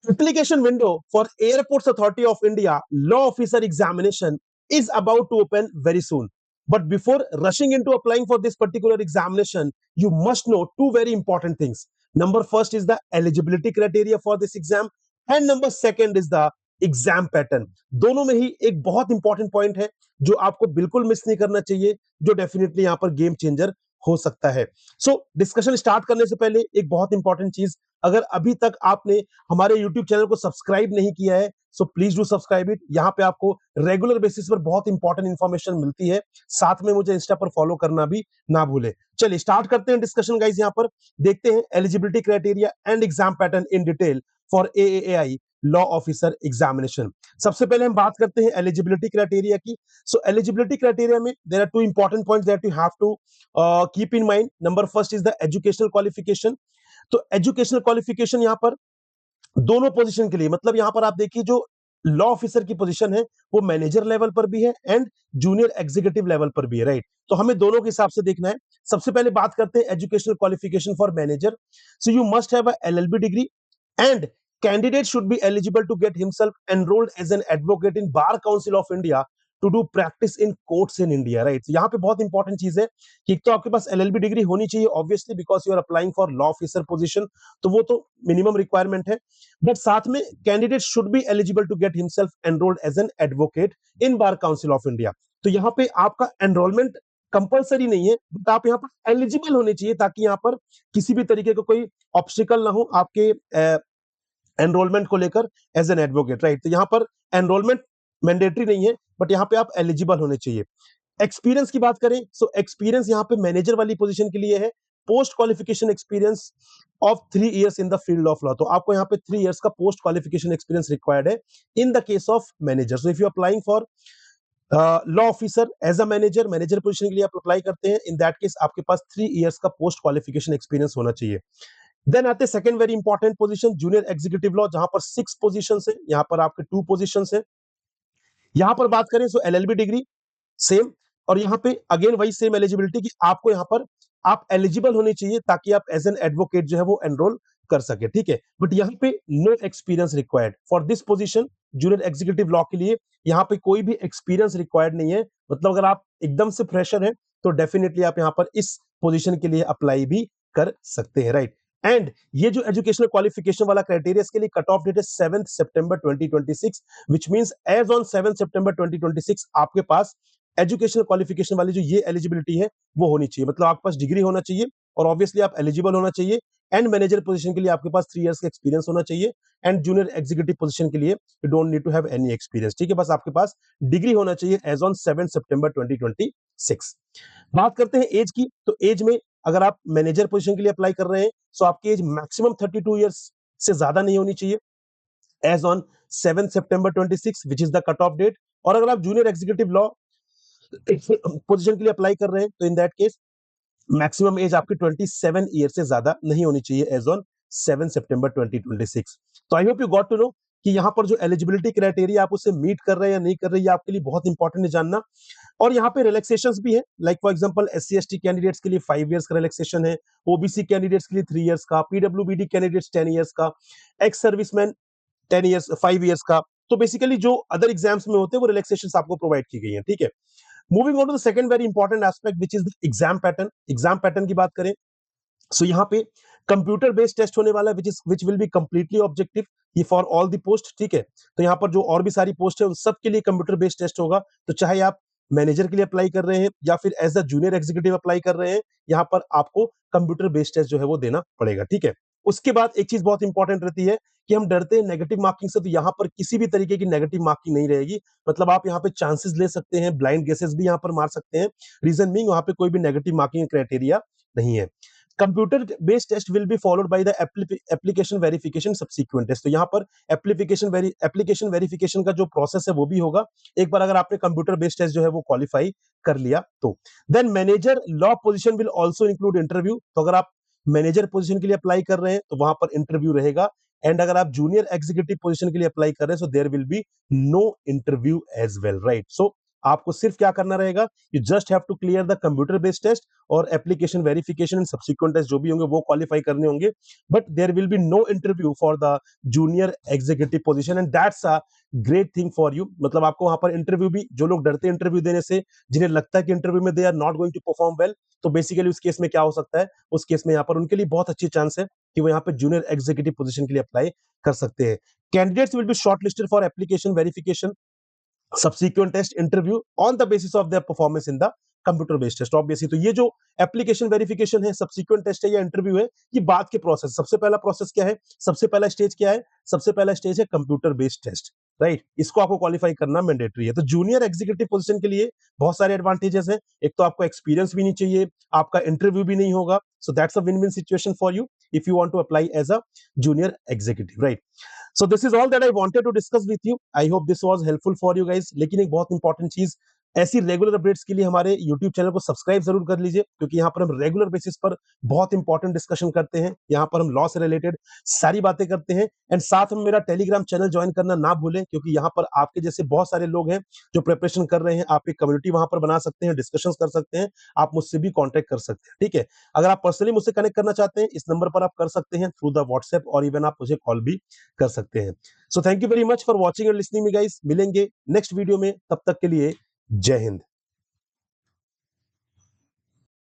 Application window for Airports Authority of India Law Officer examination is about to open very soon. But before rushing into applying for this particular examination, you must know two very important things. Number first is the eligibility criteria for this exam, and number second is the exam pattern. दोनों में ही एक बहुत important point है जो आपको बिल्कुल miss नहीं करना चाहिए, जो डेफिनेटली यहां पर गेम चेंजर हो सकता है. सो डिस्कशन स्टार्ट करने से पहले एक बहुत इंपॉर्टेंट चीज, अगर अभी तक आपने हमारे YouTube चैनल को सब्सक्राइब नहीं किया है, so please do subscribe it. यहाँ पे आपको रेगुलर बेसिस पर बहुत इंपॉर्टेंट इंफॉर्मेशन मिलती है. साथ में मुझे इंस्टा पर फॉलो करना भी ना भूले. चलिए स्टार्ट करते हैं डिस्कशन गाइस. यहाँ पर देखते हैं eligibility criteria and exam pattern in detail for AAAI law officer examination. सबसे पहले हम बात करते हैं एलिजिबिलिटी क्राइटेरिया की. सो एलिजिबिलिटी क्राइटेरिया में there are two important points that you have to keep in mind. Number first is the educational qualification. तो educational qualification यहाँ पर दोनों पोजीशन के लिए, मतलब यहाँ पर आप देखिए जो लॉ ऑफिसर की पोजीशन है वो मैनेजर लेवल पर भी है एंड जूनियर एग्जीक्यूटिव लेवल पर भी है, राइट. तो हमें दोनों के हिसाब से देखना है. सबसे पहले बात करते हैं educational qualification for manager. So you must have a LLB degree and candidate should be eligible to get himself enrolled as an advocate in Bar Council of India to do practice in courts in India, right. So यहाँ पे बहुत important चीज है कि एक तो आपके पास LLB degree होनी चाहिए obviously because you are applying for law officer position, तो वो तो मिनिमम रिक्वायरमेंट है. बट साथ में candidate should be eligible to get himself enrolled as an advocate in Bar Council of India. तो यहाँ पे आपका एनरोलमेंट कंपलसरी नहीं है, बट आप यहाँ पर एलिजिबल होने चाहिए ताकि यहाँ पर किसी भी तरीके का कोई ऑब्स्टिकल ना हो आपके एनरोलमेंट को लेकर एज एन एडवोकेट, राइट. तो यहाँ पर एनरोलमेंट मैंडेटरी नहीं है, बट यहाँ पे आप एलिजिबल होने चाहिए. एक्सपीरियंस की बात करें, सो एक्सपीरियंस यहाँ पे मैनेजर वाली पोजीशन के लिए है post qualification experience of 3 years in the field of law. तो आपको यहाँ पे 3 इयर्स का पोस्ट क्वालिफिकेशन एक्सपीरियंस रिक्वायर्ड है in the case of manager. So if you applying for law officer as a manager position के लिए आप apply करते हैं, इन दैट केस आपके पास 3 इयर्स का पोस्ट क्वालिफिकेशन एक्सपीरियंस होना चाहिए. देन आते second very important position junior executive law, जहां पर 6 पोजीशंस है, यहां पर आपके 2 पोजीशंस है. यहां पर बात करें सो LLB डिग्री सेम, और यहां पे अगेन वही सेम एलिजिबिलिटी कि आपको यहां पर आप एलिजिबल होने चाहिए ताकि आप एज एन एडवोकेट जो है वो एनरोल कर सके, ठीक है. बट यहां पे no experience required for this position junior executive law के लिए. यहां पे कोई भी एक्सपीरियंस रिक्वायर्ड नहीं है, मतलब अगर आप एकदम से फ्रेशर हैं तो डेफिनेटली आप यहां पर इस पोजीशन के लिए अप्लाई भी कर सकते हैं, राइट. एंड ये जो एजुकेशनल क्वालिफिकेशन वाला क्राइटेरिया, इसके लिए कट ऑफ डेट है 7 सितंबर 2026, व्हिच मींस एज ऑन 7 सितंबर 2026 आपके पास एजुकेशनल क्वालिफिकेशन वाली जो ये एलिजिबिलिटी है वो होनी चाहिए. मतलब आपके पास डिग्री होना चाहिए और ऑब्वियसली आप एलिजिबल होना चाहिए. एंड मैनेजर पोजीशन के लिए आपके पास 3 इयर्स का एक्सपीरियंस होना चाहिए. एंड जूनियर एग्जीक्यूटिव पोजीशन के लिए you don't need to have any experience, ठीक है. बस आपके पास डिग्री होना चाहिए एज ऑन 7 सितंबर 2026. बात करते हैं एज की. तो एज में अगर आप मैनेजर पोजीशन के लिए अप्लाई कर रहे हैं सो आपकी एज मैक्सिमम 32 इयर्स से ज्यादा नहीं होनी चाहिए as on 7 September 26 which is the cut off date. और अगर आप जूनियर एग्जीक्यूटिव लॉ पोजीशन के लिए अप्लाई कर रहे हैं तो in that case maximum age आपकी 27 ईयर से ज्यादा नहीं होनी चाहिए एज ऑन 7 सितंबर 2026. तो I hope you got to know कि यहाँ पर जो एलिजिबिलिटी क्राइटेरिया आप उसे मीट कर रहे हैं या नहीं कर रहे हैं, आपके लिए बहुत इंपॉर्टेंट है जानना. और यहाँ पे रिलैक्सेशंस भी है, like for example SC/ST candidates के लिए 5 इयर्स का रिलैक्सेशन है, OBC कैंडिडेट्स के लिए 3 इयर्स का, PWBD कैंडिडेट्स 10 इयर्स का, एक्स सर्विसमैन 10 इयर्स 5 इयर्स का. तो बेसिकली जो अदर एग्जाम्स में होते हैं वो रिलैक्सेशंस आपको प्रोवाइड की गई हैं, ठीक है. Moving on to the second very important aspect which is the exam pattern. Exam pattern की बात करें सो यहाँ पे कंप्यूटर बेस्ड टेस्ट होने वाला है which will be completely objective, ये फॉर ऑल द पोस्ट, ठीक है. तो यहाँ पर जो और भी सारी पोस्ट है उन सब के लिए कंप्यूटर बेस्ड टेस्ट होगा. तो चाहे आप मैनेजर के लिए अप्लाई कर रहे हैं या फिर as a junior executive apply कर रहे हैं, यहाँ पर आपको कंप्यूटर बेस्ड टेस्ट जो है वो देना पड़ेगा, ठीक है. उसके बाद एक चीज बहुत इंपॉर्टेंट रहती है कि हम डरते हैं नेगेटिव मार्किंग से, तो यहाँ पर किसी भी तरीके की नेगेटिव मार्किंग नहीं रहेगी. मतलब आप यहाँ पे चांसेस ले सकते हैं, ब्लाइंड गेसेस भी यहाँ पर मार सकते हैं. रीजन बीइंग वहां पे कोई भी नेगेटिव मार्किंग क्राइटेरिया नहीं है. Computer based test will be followed by the application verification subsequent test. तो यहाँ पर एप्लीकेशन वेरिफिकेशन का जो प्रोसेस है वो भी होगा एक बार अगर आपने कंप्यूटर बेस्ड टेस्ट जो है वो क्वालिफाई कर लिया तो. Then manager law position will also include interview. तो अगर आप मैनेजर पोजीशन के लिए अप्लाई कर रहे हैं तो वहां पर इंटरव्यू रहेगा. एंड अगर आप जूनियर एग्जीक्यूटिव पोजीशन के लिए अप्लाई कर रहे हैं so there will be no interview as well, right. So आपको सिर्फ क्या करना रहेगा, you just have to clear the computer based test और application verification and subsequent test जो भी होंगे वो क्वालिफाई करने होंगे, but there will be no interview for the junior executive position and that's a great thing for you. मतलब आपको वहां पर इंटरव्यू भी, जो लोग डरते हैं इंटरव्यू देने से, जिन्हें लगता है कि इंटरव्यू में they are not going to perform well, तो बेसिकली उस केस में क्या हो सकता है, उस केस में यहाँ पर उनके लिए बहुत अच्छी चांस है कि वो यहाँ पे जूनियर एग्जीक्यूटिव पोजीशन के लिए अप्लाई कर सकते हैं। Candidates will be shortlisted for application verification subsequent test interview on the basis of their performance in the computer based test. Obviously तो ये जो एप्लीकेशन वेरिफिकेशन है, सब्सिक्वेंट टेस्ट है या इंटरव्यू है, ये बाद के प्रोसेस। सबसे पहला प्रोसेस क्या है, सबसे पहला स्टेज क्या है, सबसे पहला स्टेज है कंप्यूटर बेस्ड टेस्ट, राइट। इसको आपको क्वालिफाई करना मैंडेटरी है। तो जूनियर एग्जीक्यूटिव पोजीशन के लिए बहुत सारे एडवांटेजेस हैं। एक तो आपको एक्सपीरियंस भी नहीं चाहिए, आपका इंटरव्यू भी नहीं होगा, so that's a win win situation for you if you want to apply as a junior executive, right. So this is all that I wanted to discuss with you. I hope this was helpful for you guys. लेकिन एक बहुत important चीज, ऐसी regular updates के लिए हमारे YouTube channel को subscribe जरूर कर लीजिए, क्योंकि यहाँ पर हम रेगुलर बेसिस पर बहुत इंपॉर्टेंट डिस्कशन करते हैं। यहाँ पर हम लॉ से रिलेटेड सारी बातें करते हैं। एंड साथ में मेरा टेलीग्राम चैनल ज्वाइन करना ना भूलें, क्योंकि यहाँ पर आपके जैसे बहुत सारे लोग हैं जो प्रिपरेशन कर रहे हैं। आप एक कम्युनिटी वहां पर बना सकते हैं, डिस्कशन कर सकते हैं, आप मुझसे भी कॉन्टेक्ट कर सकते हैं, ठीक है। अगर आप पर्सनली मुझसे कनेक्ट करना चाहते हैं, इस नंबर पर आप कर सकते हैं थ्रू द व्हाट्सएप, और इवन आप मुझे कॉल भी कर सकते हैं। So thank you very much for watching and listening me guys. मिलेंगे नेक्स्ट वीडियो में, तब तक के लिए जय हिंद।